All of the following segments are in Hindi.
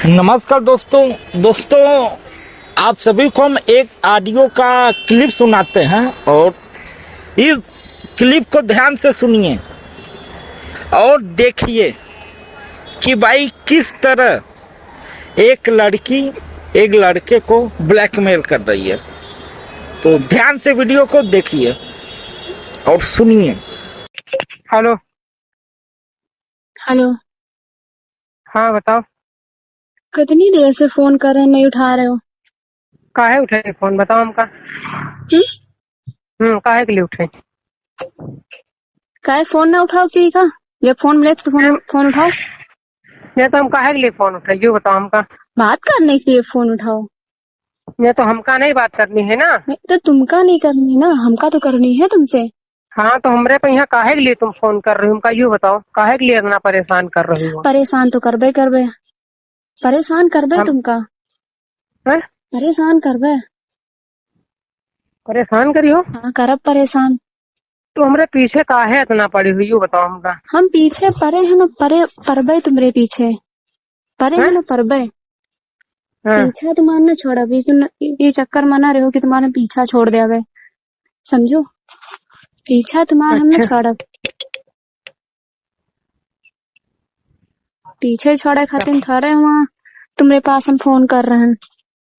नमस्कार दोस्तों आप सभी को हम एक ऑडियो का क्लिप सुनाते हैं और इस क्लिप को ध्यान से सुनिए और देखिए कि भाई किस तरह एक लड़की एक लड़के को ब्लैकमेल कर रही है। तो ध्यान से वीडियो को देखिए और सुनिए। हेलो। हेलो। हाँ बताओ। कितनी देर से फोन कर रहे हैं, नहीं उठा रहे हो? काहे उठे फोन बताओ हमका। काहे के लिए उठे? काहे फोन ना उठाओ चाहिए का? जब फोन मिले तो फोन उठाओ। ये तो हम काहे के लिए फोन उठे ये बताओ हमका। बात करने के लिए फोन उठाओ। ये तो हमका नहीं बात करनी है ना। तो तुमका नहीं करनी ना, हमका तो करनी है तुमसे। हाँ तो हमरे पे यहाँ काहे के लिए तुम फोन कर रही हो हमका यूँ बताओ, काहे के लिए इतना परेशान कर रही हो? परेशान तो करबे परेशान करबे तुमका। हैं? परेशान करबे। परेशान करी हो? हाँ करब परेशान। तो हमरे पीछे काहे इतना पड़ी हुई यूँ बताओ हमका। हम पीछे परे है ना, परबे तुम्हारे पीछे परे है ना, परबे। पीछा तुम्हारा ना छोड़ा भी, तुम ये चक्कर मना रहे हो कि तुम्हारा पीछा छोड़ दे। अबे समझो, पीछा तुम्हारा हम ना छोड़ा, पीछे छोड़े खातिर थोड़े वहाँ तुम्हारे पास हम फोन कर रहे हैं।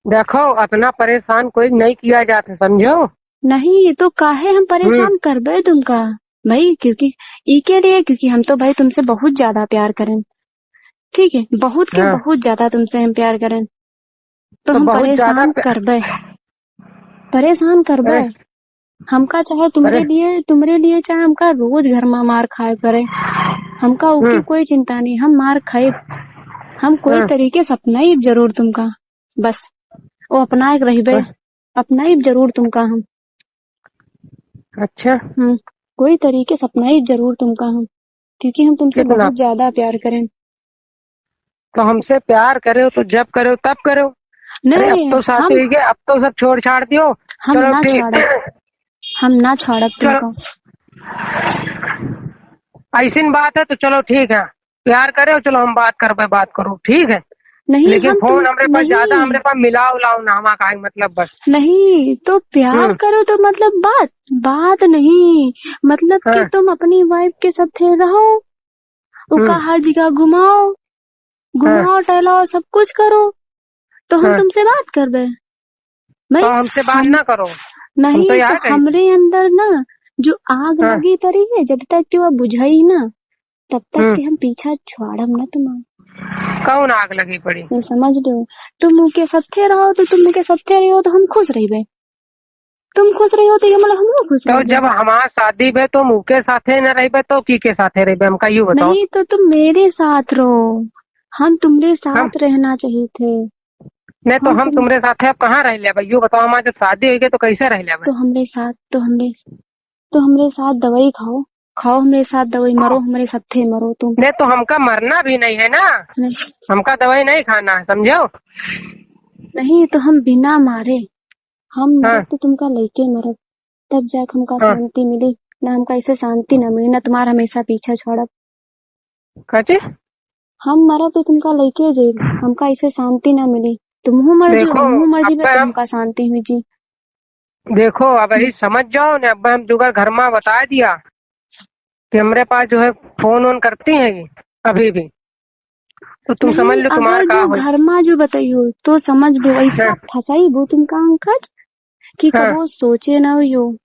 देखो इतना परेशान कोई नहीं किया जाता, समझो। नहीं तो काहे हम परेशान करबे तुमका भाई, क्योंकि ई के लिए, क्योंकि हम तो भाई तुमसे बहुत ज्यादा प्यार करें। ठीक है, बहुत के बहुत ज्यादा तुमसे हम प्यार करें, तो हम परेशान करबे। हमका चाहे तुम्हारे लिए चाहे हमका रोज घर में मार खाए पड़े, हमका उसकी कोई चिंता नहीं। हम मार खाए, हम कोई तरीके से अपनाई जरूर तुमका, बस वो अपना एक रही अपनाई जरूर तुमका हम। अच्छा। कोई तरीके से अपनाई जरूर तुमका हम, क्योंकि हम तुमसे बहुत ज्यादा प्यार करें। तो हमसे प्यार करे तो जब करे तब करे। नहीं अब तो शादी हुई है, अब तो सब छोड़ छाड़ दियो। हम ना छोड़ब तुमको। ऐसी बात है तो चलो ठीक है, प्यार करे चलो हम बात करो ठीक है। नहीं लेकिन फोन हमरे पास ज्यादा हमरे पास मिलाओ ना हमारा का मतलब बस नहीं। तो प्यार करो तो मतलब बात नहीं, मतलब कि तुम अपनी वाइफ के साथ रहो, उसका हर जगह घुमाओ टहलाओ, सब कुछ करो, तो हम तुमसे बात करबे। तो हमसे बात ना करो। नहीं तो हमरे अंदर ना जो आग लगी पड़ी है, जब तक कि वह बुझाई ना तब तक कि हम पीछा छोड़ब ना तुम्हारा। कौन आग लगी पड़ी? नहीं समझ लो, तुम के साथे रहो तो तुम के साथे रहो तो हम खुश रहिबे, तुम खुश रहो तो ये मतलब हम खुश तो जब हमारा शादी बे तो मुँह के साथे न रहिबे तो की के साथे रहिबे हमका यूँ बताओ। नहीं तो तुम मेरे साथ रहो, हम तुम्हारे साथ रहना चाहिए थे। नहीं तो हम तुम्हारे साथ अब कहाँ रह ले? यूँ बताओ, हमारे जब शादी हुई तो कैसे रह ले? तो हमरे साथ दवाई खाओ हमरे साथ दवाई, मरो हमरे साथे मरो तुम। नहीं तो हमका मरना भी नहीं है ना, हमका दवाई नहीं खाना है, समझो। नहीं तो हम बिना मारे हम मरब तो तुमका लेके मरब, तब जाके हमका शांति मिली ना। हमका ऐसे शांति ना मिली ना, तुम्हारा हमेशा पीछा छोड़ब। हम मरब तो तुमका लेके जेब, हमका ऐसे शांति ना मिली। तुमहू मर जी हमहू मर जी, तुमका शांति हुई जी। देखो अब यही समझ जाओ न, अब हम जुगाड़ घर में बता दिया कि हमारे पास जो है फोन ऑन करती है ये अभी भी, तो तुम समझ लो तुम्हारा का हो। घर में जो बताइयो तो समझ लो, ऐसा फसाई वो तुमका अंकज कि कबो सोचे ना हो,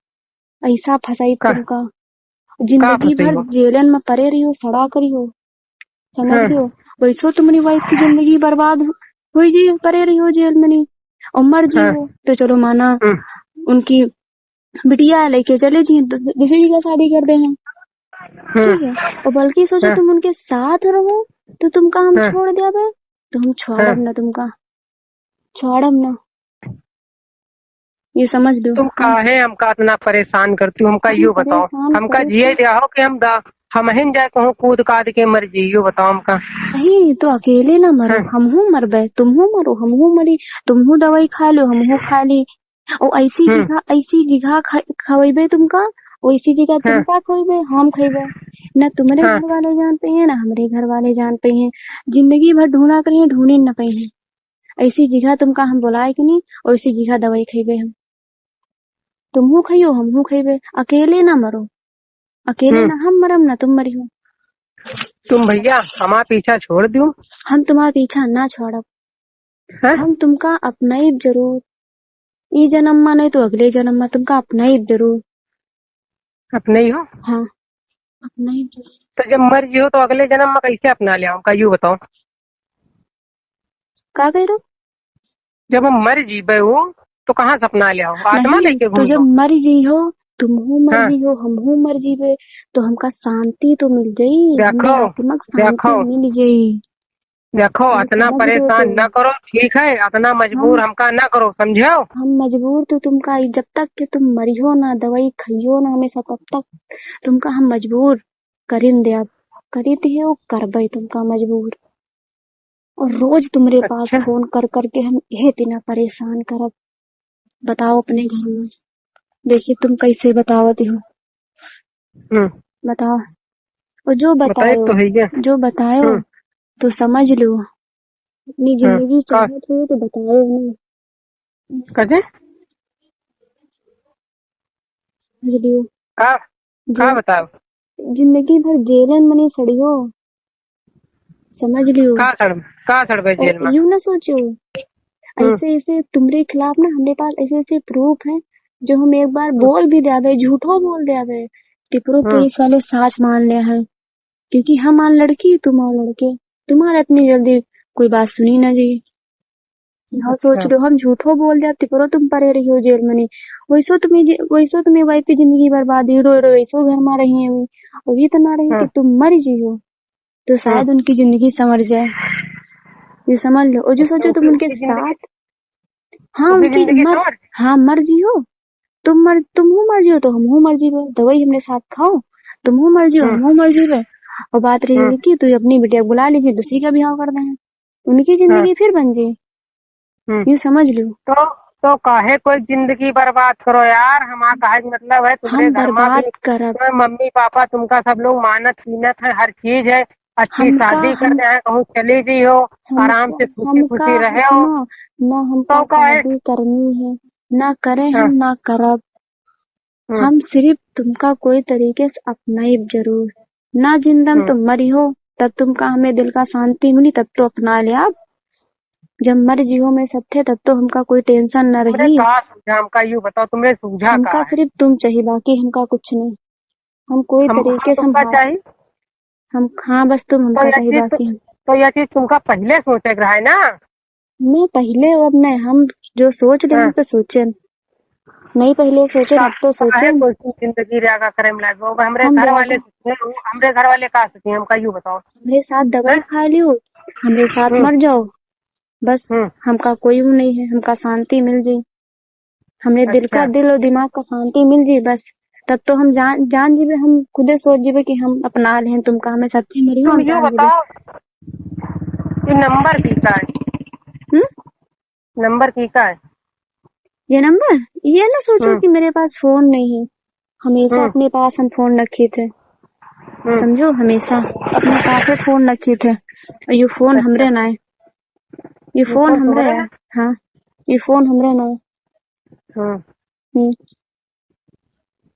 ऐसा फसाई तुमका। जिंदगी भर जेलन में पड़े रही हो, सड़ा करी हो, समझ लो। वैसो तुम्हारी वाइफ की जिंदगी बर्बाद हुई जी, पड़े रही हो जेल में नहीं, और मर जी हो तो चलो माना उनकी बिटिया लेके चले जी, दूसरी जगह शादी कर दे हैं, ठीक है। और बल्कि सोचो तुम उनके साथ रहो तो तुमका हम छोड़ दिया बे, तो हम छोड़ब ना तुमका, छोड़ब ना, ये समझ लो। तुम काहे हमका इतना परेशान करती हो? हमका यूँ बताओ, हमका जिये दिया हो कि हम हिन जाए कहूँ कूद काद के मर जी, यूँ बताओ हमका। नहीं तो अकेले ना मरो, हमहू मरबे, तुमहू मरो हमहू मरी, तुमहू दवाई खा लो हमहू खा ली, और ऐसी जगह खवेबे तुमका, वैसी जगह तुम हाँ का खोइबे, हम खइबे। न तुम्हारे हाँ घर वाले जान पे हैं, न हमारे घर वाले जान पे हैं। जिंदगी भर ढूंढा करिए, ढूंढी न पे हैं। ऐसी जगह तुमका हम बुलाए कि नहीं, वैसी जगह दवाई खइबे हम। तुमहू खइयो, हमहू खइबे। अकेले ना मरो, अकेले हम्म। ना हम मरम, ना तुम मरियो। तुम भैया हमारा पीछा छोड़ दूं? हम तुम्हारा पीछा ना छोड़ब। हैं? हम तुमका अपनाइब जरूर। ई जन्म में नहीं तो अगले जन्म में तुमका अपनाइब जरूर। अपने ही हो? हाँ, अपनाइब जरूर। तो जब मर जियो तो अगले जन्म में कैसे अपना लिया का यूं बताओ? का कह रहे हो? जब हम मर जीबे हूँ तो कहाँ से अपना लिया आत्मा नहीं, लेके तो जब घूमो? मर जी हो, तुमहू मर हाँ जी हो, हमहू मर जीवे, तो हमका शांति तो मिल जाई, हमरे देखो आत्मा को देखो शांति मिल जाई। देखो, ये इतना समझ लो तो। परेशान न करो, ठीक है? इतना हम मजबूर हमका न करो, समझो? हम मजबूर तो तुमका जब तक कि तुम मरियो ना, दवाई खाइयो ना हमेशा, तब तक तुमका हम मजबूर करिन दे। अब करी दिए, वो करबे तुमका मजबूर। और रोज तुम्हारे पास अच्छा। फोन कर करके हम यह इतना परेशान करब। बताओ अपने घर में, देखिए तुम कैसे बतावती हो। हम्म। बताओ। और जो बताइए बतायो, तो है ये। जो बतायो हम्म। तो समझ लो। अपनी जिंदगी का चाहत हो तो बताओ ना। कजे समझ लियो। का जे का बताओ? जिंदगी भर जेलन में नहीं सड़ियो, समझ लियो। का सड़ और जेल में? यूं ना सोचो, हम्म। ऐसे ऐसे तुम्हारे खिलाफ ना हमारे पास ऐसे ऐसे प्रूफ है, जो हम एक बार हम्म। बोल भी दे, झूठो बोल दे, तिपरो हम्म। पुलिस वाले साच मान ले है। क्योंकि हम आन लड़की, तुम और लड़के, तुम्हारा इतनी जल्दी कोई बात सुनी ना जी। हाँ सोच अच्छा। लो, हम झूठो बोल जाते पर तुम परे रही हो जेल में नहीं। वैसो तुम्हें वाइफ की जिंदगी बर्बाद हुई, रो रो वैसो घर में रही है अभी। और ये तो ना रही कि हम्म। तुम मर जी हो, तो हम्म। शायद उनकी जिंदगी संवर जाए। ये समझ लो। और जो अच्छा, सोचो तुम उनके उसकी जिंदगी साथ, हाँ उसकी उनकी जिंदगी मर, संवर। हाँ मर जी हो। तुम हूँ मर जियो तो हम हूँ मर जीवे, दवाई हमने साथ खाओ। तुम हूँ मर जियो, हम्म। हम हूँ मर जीवे। और बात रही हम्म। उनकी, तो अपनी बिटिया बुला लीजिए, दूसरी का ब्याह कर दें, उनकी हाँ। जिंदगी फिर बन जाए। हम्म। यूँ समझ लो। तो काहे कोई जिंदगी बर्बाद करो यार? हमारा काहे का मतलब है, तुम्हारे हम घर में भी बर्बाद करब। तुम्हारे मम्मी पापा तुमका सब लोग मानत कीनत है, हर चीज है। अच्छी हमका शादी कर हम दे हैं, कहूँ चली भी हो, आराम हमका से खुशी हमका खुशी रहे हो। सुनो, न हमका तो काहे? शादी करनी है, ना करे हम, हाँ। ना करब। हम्म। हम सिर्फ तुमका कोई तरीके से अपनाइब जरूर। ना जिंदम हम्म। तुम मरी हो, तब तुमका हमें दिल का शांति मिली, तब तो अपना लिया। जब मर जियो में सब थे, तब तो हमका कोई टेंशन न तुमने रही। कहा सूझा हमका, यूँ बताओ तुमने सूझा हमका कहा है? सिर्फ तुम चाहिए, बाकी हमका कुछ नहीं। हम कोई हम तरीके से तुमका चाहिए? हम हाँ बस तुम तो हमका यह चाहिए, चीज बाकी हम। तो यह चीज तुमका पहले सोचे के रहा है ना? मैं पहले, अब नहीं, हम जो सोच रहे हाँ। हम तो सोचे नहीं, पहले सोचे अब तो काहे सोचे। कोई सी जिंदगी रहा करे में लागो? हमरे हम घर वाले रह सोचते हैं, हमरे घर वाले का सोचते हैं हमका यूँ बताओ? हमरे साथ दवाई हैं? खा लियो, हमरे साथ हम्म। मर जाओ, बस। हम्म। हमका कोई वो नहीं है, हमका शांति मिल जाये, हमरे अच्छा। दिल और दिमाग का शांति मिल जाये, बस। तब तो हम जान जान जीवे, हम खुदे सोच जीवे कि हम अपना ले हैं तुमका, हमें सच्ची मरी हो, तुम हम यूँ जान जीवे। बताओ, ये नंबर किसका है? हम्म। नंबर किसका है? ये नंबर, ये ना सोचो हम्म। कि मेरे पास फोन नहीं है। हमेशा हम्म। अपने पास हम फोन रखे थे, हम्म। समझो, हमेशा अपने पास है फोन रखे थे। और ये फोन अच्छा। हमरे ना है, ये ये फोन फोन हमरे तुम्हारे है। ना? हाँ, ये फोन हमरे ना है। हम्म। हम्म।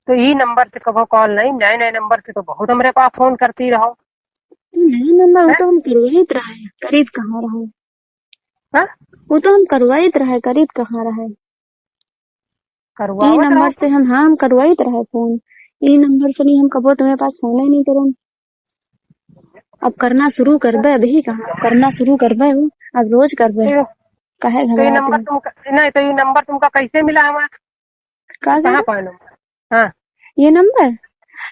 तो ये नंबर से कभो कॉल नहीं, नए नए नंबर से तो बहुत हमरे पास फोन करती रहो। तो नया नंबर वो हैं? तो हम करवाइत रहे, करीत कहाँ रहे। हाँ? वो तो हम करवाइत रहे, करीत कहाँ रहे। ई करवावत नंबर रहो से तुम। हम, हाँ हम करवाइत रहे फोन। ई नंबर से नहीं, हम कबो तुम्हारे पास फोन ही नहीं करें। अब करना शुरू अच्छा। करबे, अभी कहाँ करना शुरू करबे, अब रोज करबे। तो काहे तो ये घबराते नंबर हो? तुम नहीं, तो ये नंबर तुमका कैसे मिला हमारा? का कह कहाँ रहे? Pile number? हाँ। ये नंबर,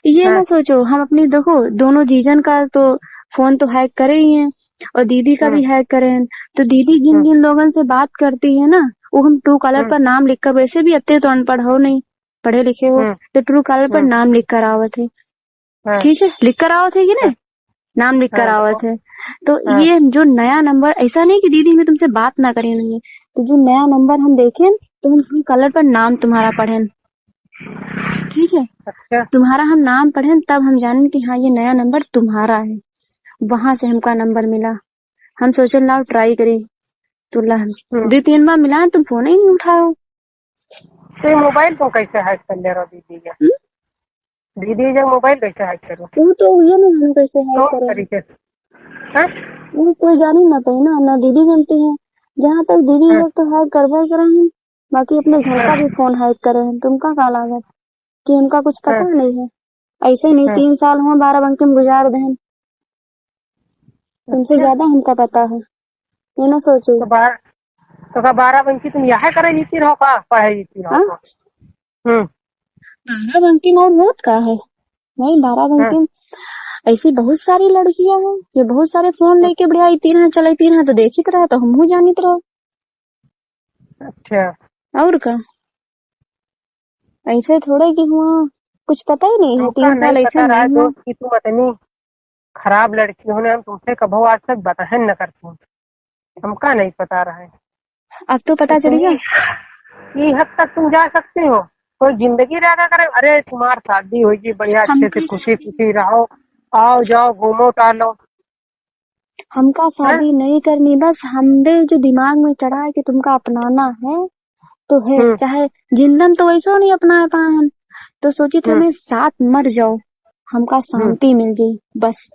ये हाँ। ना सोचो, हम अपनी देखो दोनों जीजन का तो फोन तो हैक करे ही हैं, और दीदी का हम्म। भी हैक करे हैं। तो दीदी जिन हम्म। जिन लोगों से बात करती है ना, वो हम ट्रू कॉलर हम्म। पर नाम लिखकर, वैसे भी अत्ते तो अनपढ़ हो नहीं, पढ़े लिखे हो, हम्म। तो ट्रू कॉलर पर हम्म। नाम लिख कर आवत है। हाँ। ठीक है, लिख कर आवत है कि हाँ। नहीं, नाम लिख कर हाँ, बताओ। आवत है। तो हाँ। ये जो नया नंबर, ऐसा नहीं कि दीदी हमें तुमसे बात ना करी नहीं है, तो जो नया नंबर हम देखें, तो हम ट्रू कॉलर पर नाम तुम्हारा पढ़ें। ठीक है, अच्छा तुम्हारा हम नाम पढ़े तब हम जाने कि हाँ ये नया नंबर तुम्हारा है। वहां से हमका नंबर मिला, हम सोचे लाओ ट्राई करी, तो दो तीन बार मिला तुम फोन ही नहीं उठाओ। तो ये मोबाइल को कैसे हैक कर ले रहा दीदी का? दीदी जब मोबाइल कैसे हैक करो? वो तो ये ना हम कैसे हैक तो करे, तरीके से हाँ? वो कोई जान ही ना पाई ना दीदी जानती है। जहाँ तक दीदी हाँ, लोग तो हैक करवा करे हैं, बाकी अपने घर का भी फोन हैक करे हैं। तुमका क्या लागत कि हमका कुछ हाँ, पता नहीं है? ऐसे नहीं, हाँ, 3 साल हुआ बाराबंकी में गुजार दे, तुमसे अच्छा ज्यादा हमका पता है, ये ना सोचो। तो 12 बंकी तुम यहाँ करे जीती रहो का पढ़े जीती रहो हाँ, तो? हम्म। बाराबंकी में और बहुत का है नहीं, हाँ, बाराबंकी में ऐसी बहुत सारी लड़कियां हैं जो बहुत सारे फोन लेके बढ़िया तीन है चलती रहे, तो देखित रहे तो हमहू जानित रहो। अच्छा और का ऐसे थोड़े कि हुआ कुछ पता ही नहीं है, हमका 3 साल नहीं ऐसे पता रहा नहीं है हुआ। दोस्त की तुम इतनी खराब लड़की हो, हम तुमसे कभू आज तक बतहन न करती, हमका नहीं पता रहा है। अब तो पता चल गया। इतनी हद तक तुम जा सकते हो? कोई जिंदगी ज्यादा करे? अरे तुम्हार शादी होगी बढ़िया, अच्छे से हमका खुशी शादी खुशी रहो, आओ जाओ घूमो टहलो। हमका हैं? शादी नहीं करनी, बस हमरे जो दिमाग में चढ़ा है कि तुमका अपनाना है तो है, हम्म, चाहे जिंदन तो वैसे नहीं अपना पाए हम, तो सोची थे हम्म, मैं साथ मर जाओ, हमका हम्म, शांति मिल गई बस।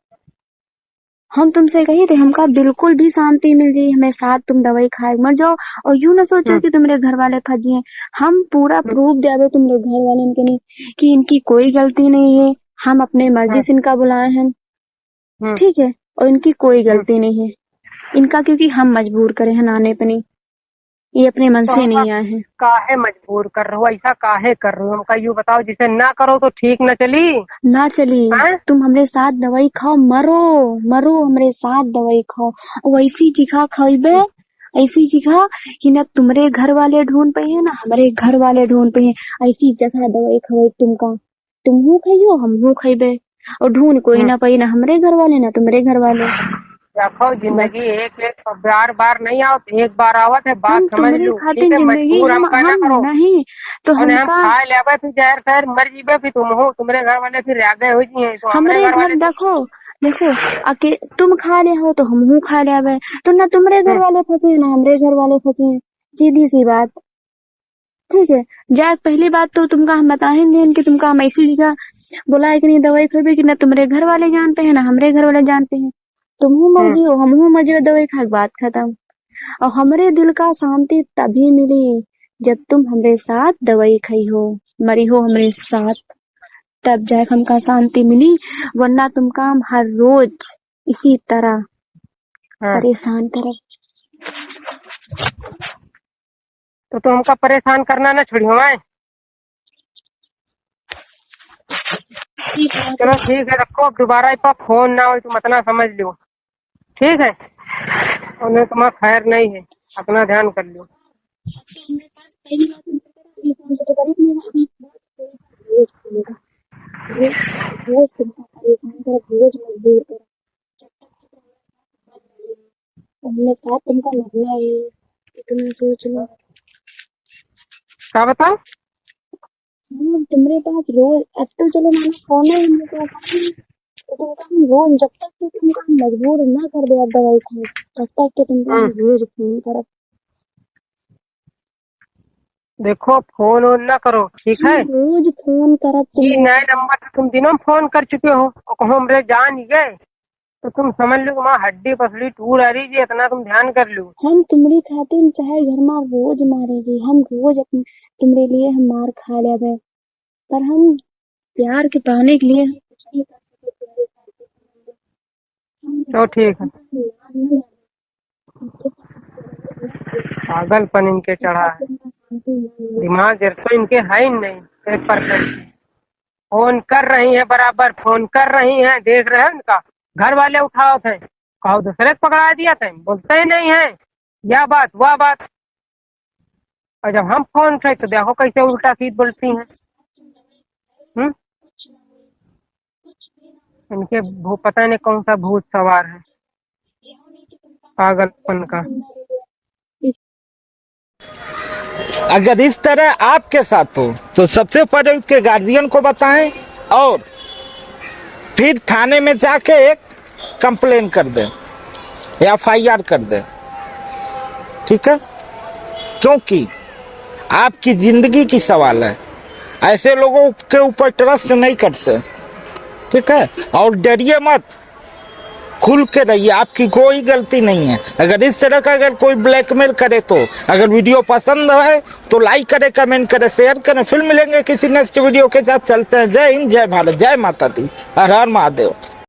हम तुमसे कही थे हमका बिल्कुल भी शांति मिल जाई, हमें साथ तुम दवाई खाए मर जाओ, और यूं ना सोचो हम्म, कि तुम्हारे घर वाले फंस जाए। हम पूरा हम्म, प्रूफ दे तुम्हारे घर वाले के नहीं कि इनकी कोई गलती नहीं है, हम अपने मर्जी हम्म, से इनका बुलाए हैं, हम्म, ठीक है, और इनकी कोई हम्म। गलती नहीं है, इनका क्योंकि हम मजबूर करे हैं नाने पे नहीं, ये अपने मन तो से हमका नहीं आए हैं। काहे मजबूर कर रहे हो? ऐसा काहे कर रहे हो? हमका यूँ बताओ, जिसे ना करो तो ठीक न चली। ना चली, हैं? तुम हमरे साथ दवाई खाओ, मरो मरो हमरे साथ दवाई खाओ, और ऐसी चिखा खाइबे, ऐसी चिखा कि ना तुम्हारे घर वाले ढूंढ पे है ना हमारे घर वाले ढूंढ पे है, ऐसी जगह दवाई खवाई तुमका, तुमहू खाइयो हमहू खाइबे, और ढूंढ कोई हम्म। ना पाई, ना हमारे घर वाले ना तुम्हारे घर वाले। देखो जिंदगी बस एक एक बार बार नहीं आवत, एक बार आवत है, बात हम समझ तुम्हारे लो, ठीक खातिर है? जिंदगी मजबूर हम हमका ना हम करो। नहीं तो और हम हमका, खा लेबे फिर जहर शहर मर जीबे, फिर तुम हो तुम्हारे घर वाले फिर रागे हो जी, तो हमारे हमरे घर घर वाले तो देखो, देखो तुम खा ले हो तो हमहू खा ले आवे, तो ना तुम्हारे घर हम्म, वाले फंसे हैं ना हमरे घर वाले फंसे हैं, सीधी सी बात, ठीक है। जा पहली बात तो तुमका हम बता ही नहीं कि तुमका हम ऐसी जगह बुलाए कि नहीं दवाई खेबे कि ना तुम्हारे घर वाले जानते हैं ना हमरे घर वाले जानते हैं, तुमहू हम्म। मर्जी हो हमहू मर्जी हो, दवाई खा के बात खत्म। और हमरे दिल का शांति तभी मिली जब तुम हमरे साथ दवाई खाई हो, मरी हो हमरे साथ, तब जाके हमका शांति मिली, वरना तुमका हम हर रोज इसी तरह हाँ, परेशान करब। तो हमका परेशान करना ना छोड़ियो मैं। ठीक है चलो ठीक है, रखो, अब दोबारा इस पर फोन ना हो तुम इतना समझ लो, ठीक है? उन्हें तुम्हारा खैर नहीं है, अपना ध्यान कर लो। मेरे पास पहली बार तुमसे करा, अभी फोन से तो करीब नहीं हुआ, अभी रोज खोलेगा, रोज रोज तुमको परेशान कर, रोज मजबूर कर, जब तक कि हमने साथ तुमका लगना है, इतना सोच लो। क्या बताओ? हाँ तुम्हारे पास रोज, अब तो चलो मैंने फोन है हमरे पास नहीं, तो तुमका हम रोज, जब तक कि तुमका हम मजबूर ना कर दे अब दवाई खाए, तब तक कि तुमका हम रोज फोन करब। देखो फोन ऑन ना करो, ठीक हम है? रोज फोन करब ये तुम्हारे नए पास। नंबर से तुम दिनों में फोन कर चुके हो और कहो हमरे जान ही गए, तो तुम समझ लो वहाँ हड्डी पसली टूट आ रही जी, इतना तुम ध्यान कर लो। हम तुम्हारी खातिर चाहे घर में रोज मारे जी, हम रोज तुम्हारे लिए हम मार खा लेबे, पर हम प्यार के पाने के लिए हम कुछ नहीं कर सकते तुम्हारे साथ। हम जब तो तक ठीक है, तुमको याद न रहे, तब तक इसको दवाई ना दे, पागलपन इनके तब चढ़ा तक है, तुमका शांति नहीं मिले। दिमाग जर तो इनके है ही नहीं 1%। फोन कर रही है, बराबर फोन कर रही है, देख रहे हैं उनका घर वाले उठाओ थे, कहो दूसरे को पकड़ा दिया था, बोलते ही नहीं है, या बात वह बात। और जब हम फोन थे तो देखो कैसे उल्टा सीध बोलती हैं। हम्म। कुछ ना हुए, कुछ भी ना इनके पता नहीं कौन सा भूत सवार है, हुए, ये नहीं कि तुमका पागलपन हम का। जिंदा रहे। अगर इस तरह आपके साथ हो तो सबसे पहले उसके गार्जियन को बताएं और फिर थाने में जाके एक कंप्लेन कर दें, FIR कर दें, ठीक है? क्योंकि आपकी जिंदगी की सवाल है, ऐसे लोगों के ऊपर ट्रस्ट नहीं करते, ठीक है? और डरिए मत, खुल के रहिए, आपकी कोई गलती नहीं है। अगर इस तरह का अगर कोई ब्लैकमेल करे तो अगर वीडियो पसंद है तो लाइक करें, कमेंट करें, शेयर करें। फिर मिलेंगे किसी नेक्स्ट वीडियो के साथ। चलते हैं। जय हिंद, जय भारत, जय माता दी, हर हर महादेव।